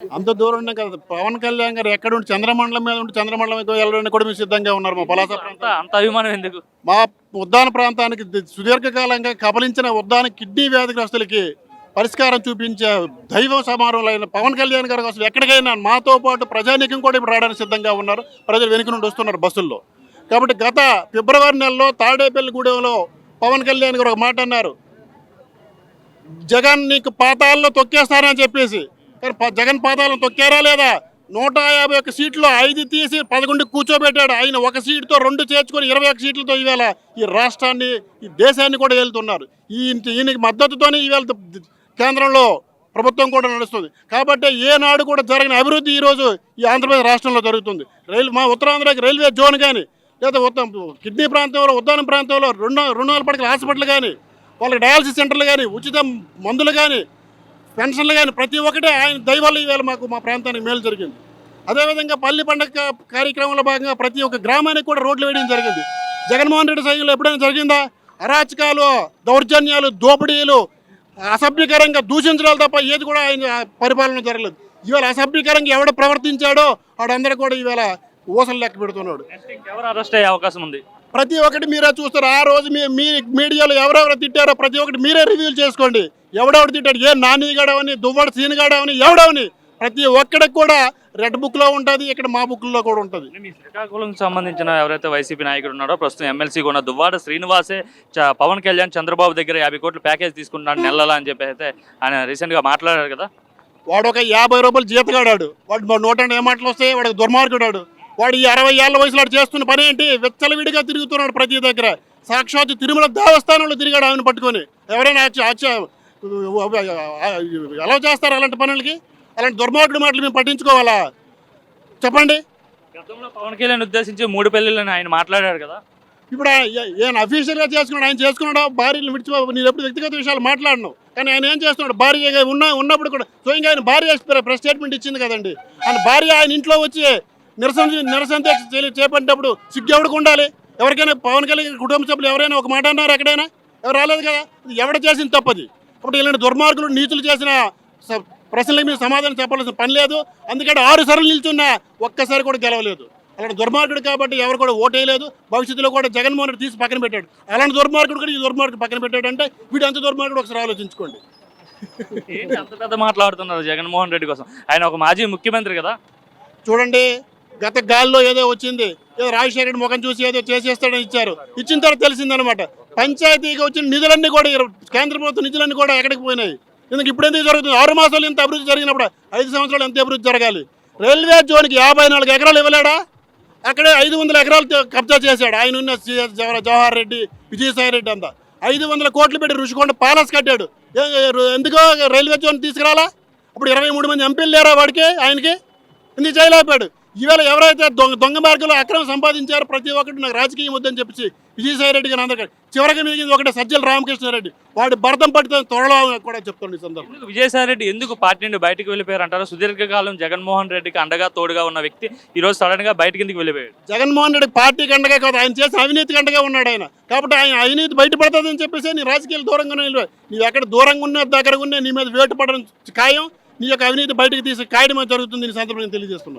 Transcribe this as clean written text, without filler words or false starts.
అంత దూరం ఉన్నాయి కదా. పవన్ కళ్యాణ్ గారు ఎక్కడ ఉండి చంద్రమండలం మీద ఉండి చంద్రమండలం మీద వెళ్ళడానికి కూడా మేము సిద్ధంగా ఉన్నారు. మా పలాస అంత ప్రాంతం, అంత అభిమానం ఎందుకు? మా ఉద్దాన ప్రాంతానికి సుదీర్ఘకాలంగా కబలించిన ఉద్దాన కిడ్నీ వ్యాధిగ్రస్తులకి పరిష్కారం చూపించే దైవ సమారంలో అయిన పవన్ కళ్యాణ్ గారి కోసం ఎక్కడికైనా మాతో పాటు ప్రజానీకం కూడా ఇప్పుడు రావడానికి సిద్ధంగా ఉన్నారు. ప్రజలు వెనుక నుండి వస్తున్నారు బస్సుల్లో. కాబట్టి గత ఫిబ్రవరి నెలలో తాడేపల్లిగూడెంలో పవన్ కళ్యాణ్ గారు ఒక మాట అన్నారు, జగన్ నీకు పాతాల్లో తొక్కేస్తారని చెప్పేసి. కానీ జగన్ పాతాలను తొక్కారా లేదా? 151 సీట్లు 5 తీసి 11 కూర్చోబెట్టాడు. ఆయన ఒక సీటుతో 2 చేర్చుకొని 21 సీట్లతో ఈవేళ ఈ రాష్ట్రాన్ని, ఈ దేశాన్ని కూడా వెళ్తున్నారు. ఈయనకి మద్దతుతోనే ఈవేళ కేంద్రంలో ప్రభుత్వం కూడా నడుస్తుంది. కాబట్టి ఏనాడు కూడా జరిగిన అభివృద్ధి ఈరోజు ఈ ఆంధ్రప్రదేశ్ రాష్ట్రంలో జరుగుతుంది. మా ఉత్తరాంధ్రకి రైల్వే జోన్ కానీ, లేదా కిడ్నీ ప్రాంతంలో, ఉద్దానం ప్రాంతంలో 200 పడకల హాస్పిటల్ కానీ, వాళ్ళకి డయాలసిస్ సెంటర్లు కానీ, ఉచిత మందులు కానీ, పెన్షన్లు కానీ, ప్రతి ఒక్కటే ఆయన దయవల్ల ఈవేళ మా ప్రాంతానికి మేలు జరిగింది. అదేవిధంగా పల్లి పండగ కార్యక్రమంలో భాగంగా ప్రతి ఒక్క గ్రామానికి కూడా రోడ్లు వేయడం జరిగింది. జగన్మోహన్ రెడ్డి సైన్యంలో ఎప్పుడైనా జరిగిందా? అరాచకాలు, దౌర్జన్యాలు, దోపిడీలు, అసభ్యకరంగా దూషించడాలు తప్ప ఏది కూడా ఆయన పరిపాలన జరగలేదు. ఇవాళ అసభ్యకరంగా ఎవడు ప్రవర్తించాడో వాడందరూ కూడా ఈవేళ ఊసలు లెక్క పెడుతున్నాడు. ఎవరు అరెస్ట్ అయ్యే అవకాశం ఉంది? ప్రతి ఒక్కటి మీరే చూస్తారు. ఆ రోజు మీ మీడియాలో ఎవరెవరు తిట్టారో ప్రతి ఒక్కటి మీరే రివ్యూలు చేసుకోండి. ఎవడెవడు తిట్టాడు, ఏ నానిగాడవని, దువ్వాడు సీనిగాడవని, ఎవడవని ప్రతి ఒక్కడికి కూడా రెడ్ బుక్లో ఉంటుంది, ఇక్కడ మా బుక్లో కూడా ఉంటుంది. మీ శ్రీకాకుళం సంబంధించిన ఎవరైతే వైసీపీ నాయకుడు ఉన్నాడో, ప్రస్తుతం ఎమ్మెల్సీగా ఉన్న దువ్వాడ శ్రీనివాసే పవన్ కళ్యాణ్ చంద్రబాబు దగ్గర 50 కోట్ల ప్యాకేజ్ తీసుకుంటున్నాడు నెలలా అని చెప్పి అయితే ఆయన రీసెంట్గా మాట్లాడారు కదా. వాడు ఒక 50 రూపాయలు జీతగాడాడు. వాడు నోటంటే ఏ మాటలు వస్తాయి? వాడికి దుర్మార్గుడాడు. వాడు ఈ 60 ఏళ్ల వయసులో చేస్తున్న పని ఏంటి? విచ్చలవిడిగా తిరుగుతున్నాడు ప్రతి దగ్గర. సాక్షాత్ తిరుమల దేవస్థానంలో తిరిగాడు ఆయన పట్టుకొని. ఎవరైనా ఎలా చేస్తారు అలాంటి పనులకి? అలాంటి దుర్మార్గుడి మాటలు మేము పట్టించుకోవాలా? చెప్పండి. గతంలో పవన్ కళ్యాణ్ ఉద్దేశించి 3 పెళ్లిళ్ళని ఆయన మాట్లాడారు కదా. ఇప్పుడు ఆయన అఫీషియల్గా చేసుకున్నాడు. ఆయన చేసుకున్నాడు భార్యలు విడిచిపో, నేను ఎప్పుడు వ్యక్తిగత విషయాలు మాట్లాడను. కానీ ఆయన ఏం చేస్తున్నాడు? భార్య ఉన్నప్పుడు కూడా స్వయంగా ఆయన భార్య ప్రెస్ స్టేట్మెంట్ ఇచ్చింది కదండి. ఆయన భార్య ఆయన ఇంట్లో వచ్చి నిరసన చేపట్టినప్పుడు సిగ్గు ఎవరికి ఉండాలి? ఎవరికైనా పవన్ కళ్యాణ్ కుటుంబ సభ్యులు ఎవరైనా ఒక మాట అన్నారు ఎక్కడైనా? ఎవరు రాలేదు కదా. ఎవడ చేసిన తప్పది. కాబట్టి ఇలాంటి దుర్మార్గులు, నీతులు చేసిన ప్రశ్నలకు మీరు సమాధానం చెప్పాల్సిన పని లేదు. అందుకని 6 సార్లు నిల్చున్నా ఒక్కసారి కూడా గెలవలేదు. అలాంటి దుర్మార్గుడు కాబట్టి ఎవరు కూడా ఓటేయలేదు. భవిష్యత్తులో కూడా జగన్మోహన్ రెడ్డి తీసి పక్కన పెట్టాడు. అలాంటి దుర్మార్గుడు కూడా ఈ దుర్మార్గుడు పక్కన పెట్టాడు అంటే వీడు అంత దుర్మార్గుడు ఒకసారి ఆలోచించుకోండి. ఏంటి అంత పెద్ద మాట్లాడుతున్నారు జగన్మోహన్ రెడ్డి కోసం? ఆయన ఒక మాజీ ముఖ్యమంత్రి కదా. చూడండి, గత గాల్లో ఏదో వచ్చింది, ఏదో రాజశేఖర రెడ్డి ముఖం చూసి ఏదో చేసేస్తాడని ఇచ్చారు. ఇచ్చిన తర్వాత తెలిసిందనమాట పంచాయతీకి వచ్చిన నిధులన్నీ కూడా, కేంద్ర ప్రభుత్వ నిధులన్నీ కూడా ఎక్కడికి పోయినాయి. ఎందుకు ఇప్పుడు ఎందుకు జరుగుతుంది? 6 మాసాలు ఎంత అభివృద్ధి జరిగినప్పుడు 5 సంవత్సరాలు ఎంత అభివృద్ధి జరగాలి? రైల్వే జోన్కి 54 ఎకరాలు ఇవ్వలేడా? అక్కడే 500 ఎకరాలు కబ్జా చేశాడు. ఆయన ఉన్న జవహర్ రెడ్డి, విజయసాయి రెడ్డి అంతా 500 కోట్లు పెట్టి రుషికొండ ప్యాలెస్ కట్టాడు. ఎందుకో రైల్వే జోన్ తీసుకురాలా? అప్పుడు 23 మంది ఎంపీలు లేరా వాడికి? ఆయనకి ఎందుకు చేయలేకపోయాడు? ఈవేళ ఎవరైతే దొంగ మార్గంలో అక్రమం సంపాదించారో ప్రతి ఒక్కటి నాకు రాజకీయం వద్దని చెప్పి విజయసాయి రెడ్డి గారు అందరికీ చివరికి మిగిలింది ఒకటే సజ్జల రామకృష్ణారెడ్డి. వాడి భరతం పట్టిన త్వరలో కూడా చెప్తాను ఈ సందర్భంగా. విజయసాయి రెడ్డి ఎందుకు పార్టీ నుండి బయటకు వెళ్ళిపోయారు అంటారు? సుదీర్ఘకాలం జగన్మోహన్ రెడ్డికి అండగా తోడుగా ఉన్న వ్యక్తి ఈ రోజు సడన్ గా బయటకి ఎందుకు వెళ్ళిపోయాడు? జగన్మోహన్ రెడ్డి పార్టీకి అండగా కాదు, ఆయన చేసిన అవినీతికి అండగా ఉన్నాడు ఆయన. కాబట్టి ఆయన అవినీతి బయటపడుతుందని చెప్పేసి నీ రాజకీయాలు దూరంగానే నీవు ఎక్కడ దూరంగా ఉన్నా దగ్గర ఉన్నా నీ మీద వేటు పడడం ఖాయం. నీ యొక్క అవినీతి బయటకు తీసి కాయడం జరుగుతుంది. ఈ సందర్భంగా తెలియజేస్తున్నాను.